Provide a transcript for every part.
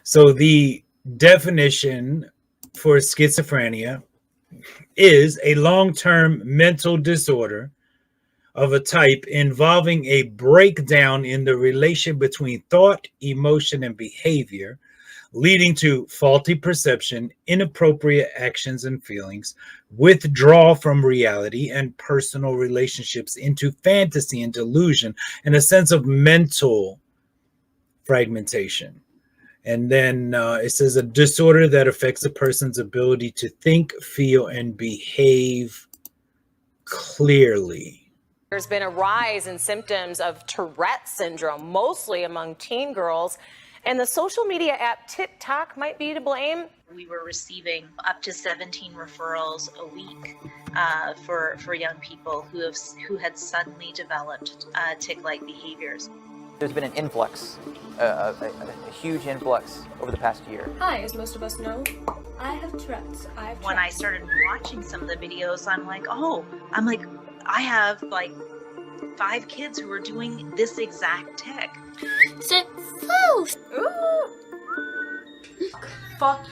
So the definition for schizophrenia is a long-term mental disorder of a type involving a breakdown in the relation between thought, emotion, and behavior, leading to faulty perception, inappropriate actions and feelings, withdrawal from reality and personal relationships into fantasy and delusion, and a sense of mental fragmentation. And then it says a disorder that affects a person's ability to think, feel, and behave clearly. There's been a rise in symptoms of Tourette syndrome, mostly among teen girls, and the social media app TikTok might be to blame. We were receiving up to 17 referrals a week for young people who had suddenly developed tic-like behaviors. There's been an influx, a huge influx over the past year. Hi, as most of us know, I have Tourette's. When I started watching some of the videos, I'm like, I have like 5 kids who are doing this exact tic. Sit close. Fuck.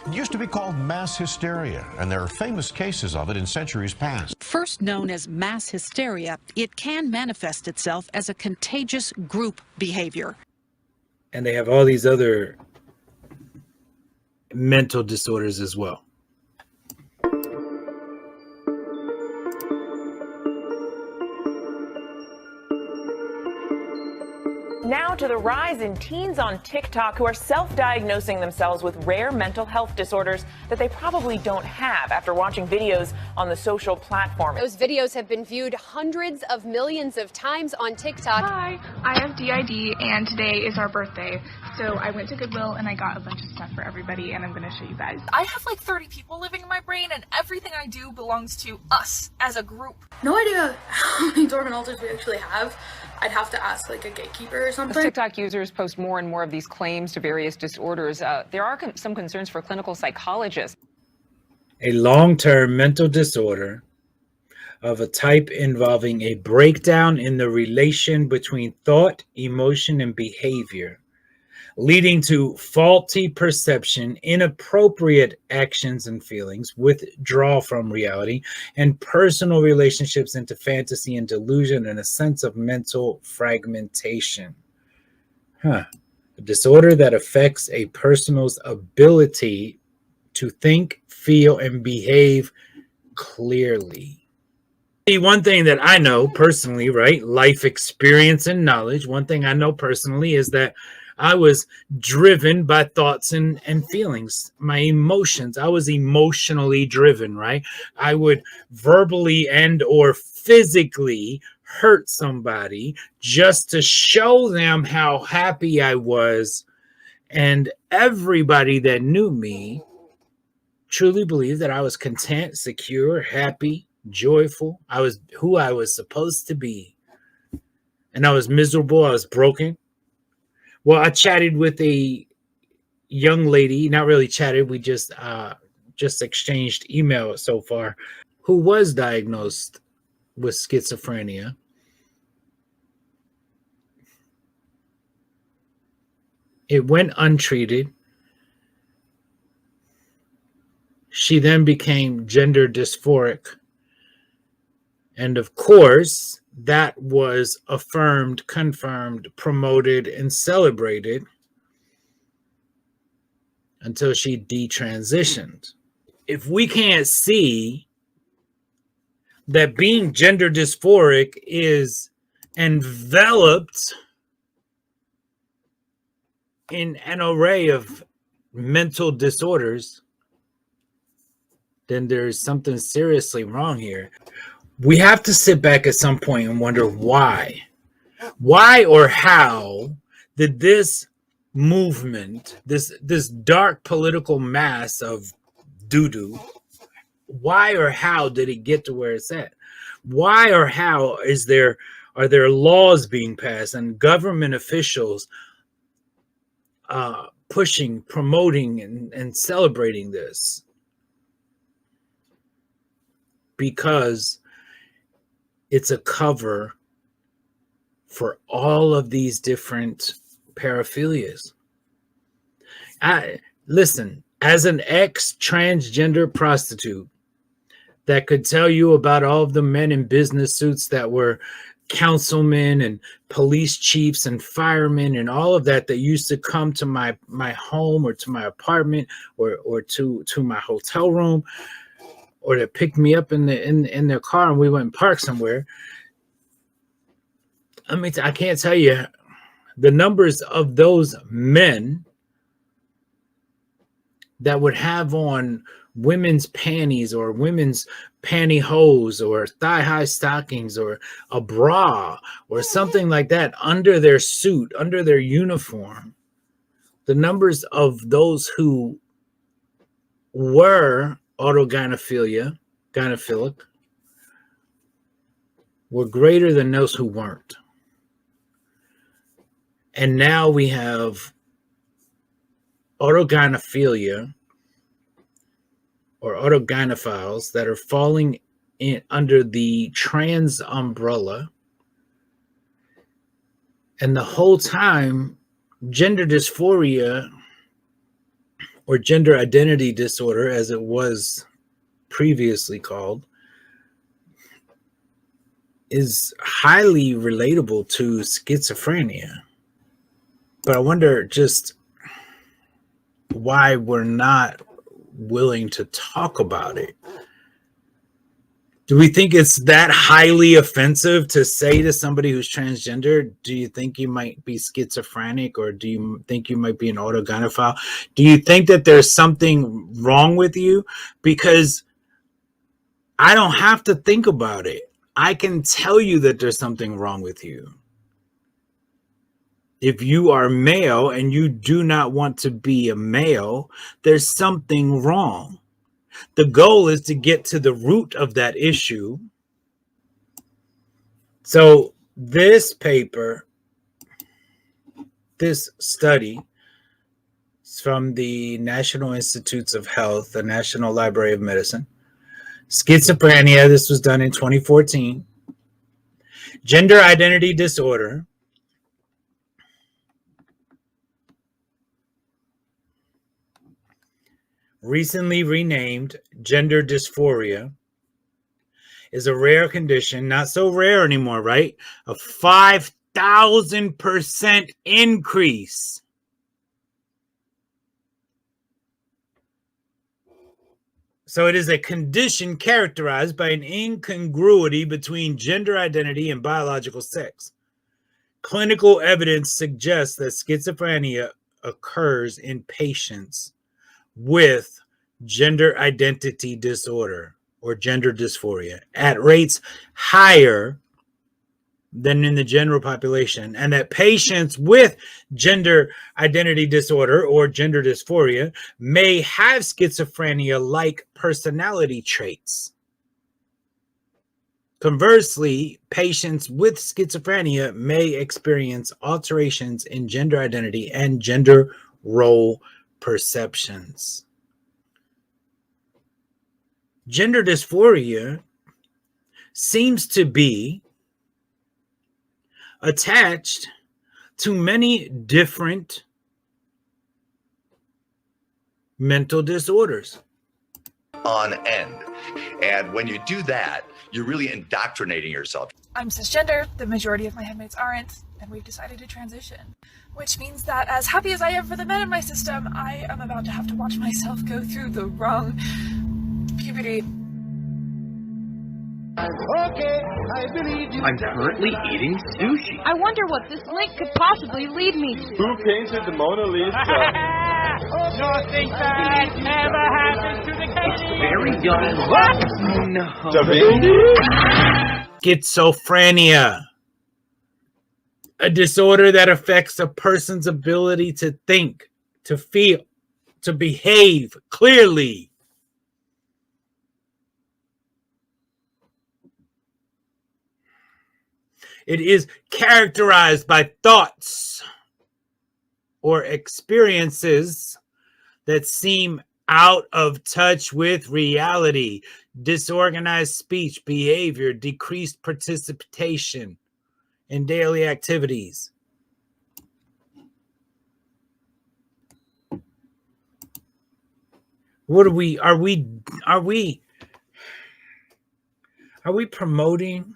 It used to be called mass hysteria, and there are famous cases of it in centuries past. First known as mass hysteria, it can manifest itself as a contagious group behavior. And they have all these other mental disorders as well. Now to the rise in teens on TikTok who are self-diagnosing themselves with rare mental health disorders that they probably don't have after watching videos on the social platform. Those videos have been viewed hundreds of millions of times on TikTok. Hi, I have DID and today is our birthday. So I went to Goodwill and I got a bunch of stuff for everybody and I'm going to show you guys. I have like 30 people living in my brain and everything I do belongs to us as a group. No idea how many dormant alters we actually have. I'd have to ask like a gatekeeper or something. As TikTok users post more and more of these claims to various disorders, there are some concerns for clinical psychologists. A long-term mental disorder of a type involving a breakdown in the relation between thought, emotion, and behavior, leading to faulty perception, inappropriate actions and feelings, withdrawal from reality, and personal relationships into fantasy and delusion, and a sense of mental fragmentation. A disorder that affects a person's ability to think, feel, and behave clearly. One thing that I know personally, right? Life experience and knowledge. One thing I know personally is that I was driven by thoughts and feelings, my emotions. I was emotionally driven, right? I would verbally and or physically hurt somebody just to show them how happy I was. And everybody that knew me truly believed that I was content, secure, happy, joyful. I was who I was supposed to be. And I was miserable. I was broken. Well, I chatted with a young lady, not really chatted, we just exchanged email so far, who was diagnosed with schizophrenia. It went untreated. She then became gender dysphoric. And of course, that was affirmed, confirmed, promoted, and celebrated until she detransitioned. If we can't see that being gender dysphoric is enveloped in an array of mental disorders, then there's something seriously wrong here. We have to sit back at some point and wonder why. Why or how did this movement, this dark political mass of doo-doo, why or how did it get to where it's at? Why or how are there laws being passed and government officials pushing, promoting, and celebrating this? Because it's a cover for all of these different paraphilias. Listen, as an ex-transgender prostitute that could tell you about all of the men in business suits that were councilmen and police chiefs and firemen and all of that used to come to my home or to my apartment or to my hotel room, or to pick me up in their car and we went and parked somewhere. I mean, I can't tell you the numbers of those men that would have on women's panties or women's pantyhose or thigh-high stockings or a bra or something like that under their suit, under their uniform. The numbers of those who were gynophilic, were greater than those who weren't. And now we have autogynophilia or autogynophiles that are falling in under the trans umbrella. And the whole time, gender dysphoria or gender identity disorder, as it was previously called, is highly relatable to schizophrenia. But I wonder just why we're not willing to talk about it. Do we think it's that highly offensive to say to somebody who's transgender, do you think you might be schizophrenic, or do you think you might be an autogynophile? Do you think that there's something wrong with you? Because I don't have to think about it. I can tell you that there's something wrong with you. If you are male and you do not want to be a male, there's something wrong. The goal is to get to the root of that issue. So this paper, this study, is from the National Institutes of Health, the National Library of Medicine. Schizophrenia, this was done in 2014. Gender identity disorder. Recently renamed gender dysphoria, is a rare condition, not so rare anymore, right? A 5,000% increase. So it is a condition characterized by an incongruity between gender identity and biological sex. Clinical evidence suggests that schizophrenia occurs in patients with gender identity disorder or gender dysphoria at rates higher than in the general population, and that patients with gender identity disorder or gender dysphoria may have schizophrenia-like personality traits. Conversely, patients with schizophrenia may experience alterations in gender identity and gender role perceptions. Gender dysphoria seems to be attached to many different mental disorders. On end. And when you do that, you're really indoctrinating yourself. I'm cisgender, the majority of my headmates aren't, and we've decided to transition. Which means that as happy as I am for the men in my system, I am about to have to watch myself go through the wrong puberty. Okay, I believe you. I'm currently eating sushi. I wonder what this link could possibly lead me to. Who painted the Mona Lisa? Nothing bad ever happens to the Kennedy. Very young. What? No. Da Vinci? Schizophrenia, a disorder that affects a person's ability to think, to feel, to behave clearly. It is characterized by thoughts or experiences that seem out of touch with reality, disorganized speech, behavior, decreased participation in daily activities. What are we promoting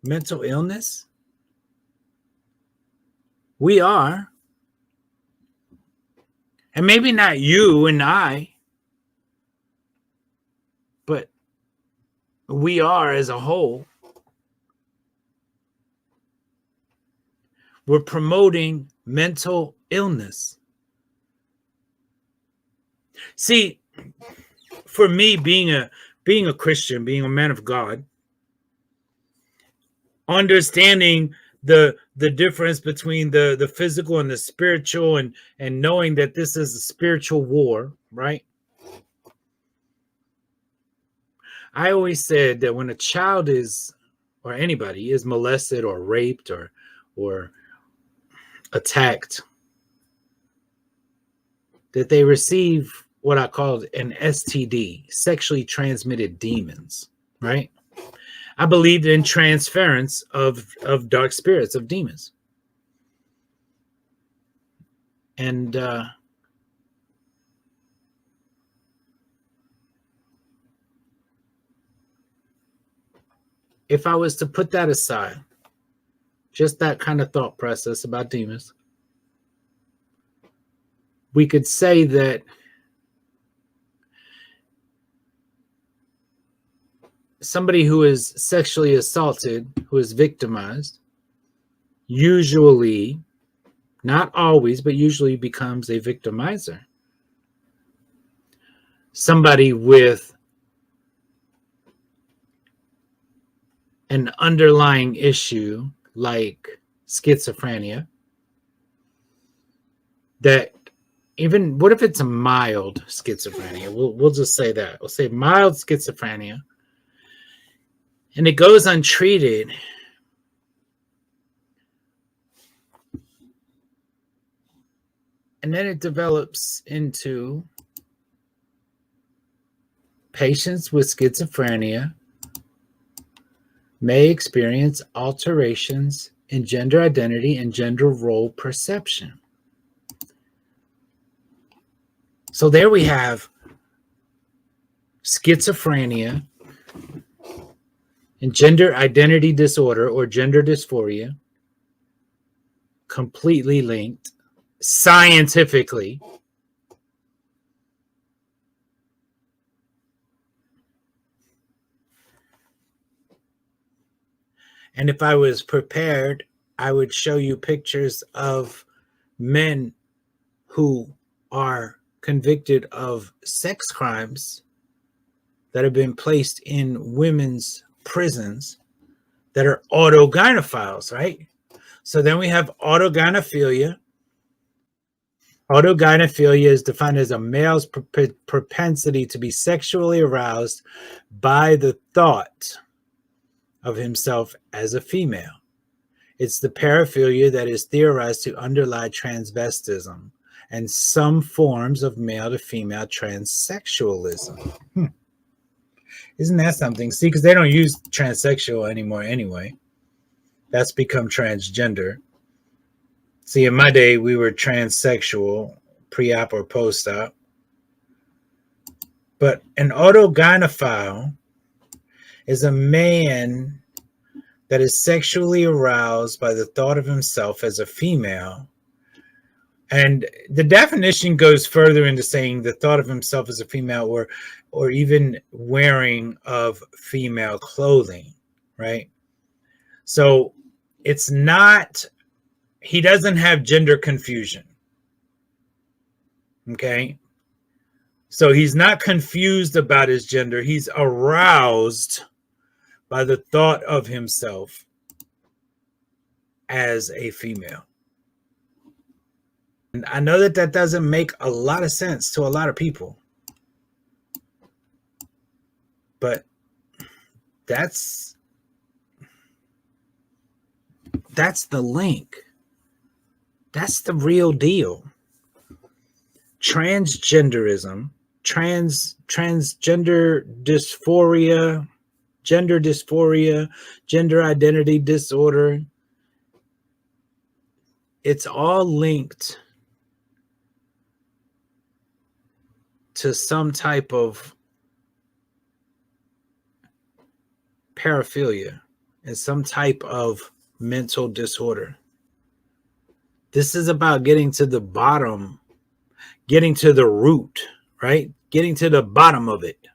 mental illness? We are. And maybe not you and I, but we are as a whole. We're promoting mental illness. See, for me, being a Christian, being a man of God, understanding the difference between the physical and the spiritual, and knowing that this is a spiritual war, right? I always said that when a child is, or anybody is molested or raped or attacked, that they receive what I called an STD, sexually transmitted demons, right? I believed in transference of dark spirits, of demons. And if I was to put that aside, just that kind of thought process about demons, we could say that somebody who is sexually assaulted, who is victimized, usually, not always, but usually becomes a victimizer. Somebody with an underlying issue like schizophrenia, that even, what if it's a mild schizophrenia? We'll just say that. We'll say mild schizophrenia, and it goes untreated. And then it develops into patients with schizophrenia may experience alterations in gender identity and gender role perception. So there we have schizophrenia and gender identity disorder or gender dysphoria completely linked scientifically. And if I was prepared, I would show you pictures of men who are convicted of sex crimes that have been placed in women's prisons that are autogynephiles, right? So then we have autogynephilia. Autogynephilia is defined as a male's propensity to be sexually aroused by the thought of himself as a female. It's the paraphilia that is theorized to underlie transvestism and some forms of male to female transsexualism. Isn't that something? See, because they don't use transsexual anymore anyway. That's become transgender. See, in my day, we were transsexual, pre-op or post-op. But an autogynephile is a man that is sexually aroused by the thought of himself as a female. And the definition goes further into saying the thought of himself as a female, or even wearing of female clothing, right? So it's not, he doesn't have gender confusion. Okay? So he's not confused about his gender. He's aroused by the thought of himself as a female. And I know that that doesn't make a lot of sense to a lot of people, but that's the link. That's the real deal. Transgenderism, transgender dysphoria, gender dysphoria, gender identity disorder, it's all linked to some type of paraphilia and some type of mental disorder. This is about getting to the bottom, getting to the root, right? Getting to the bottom of it.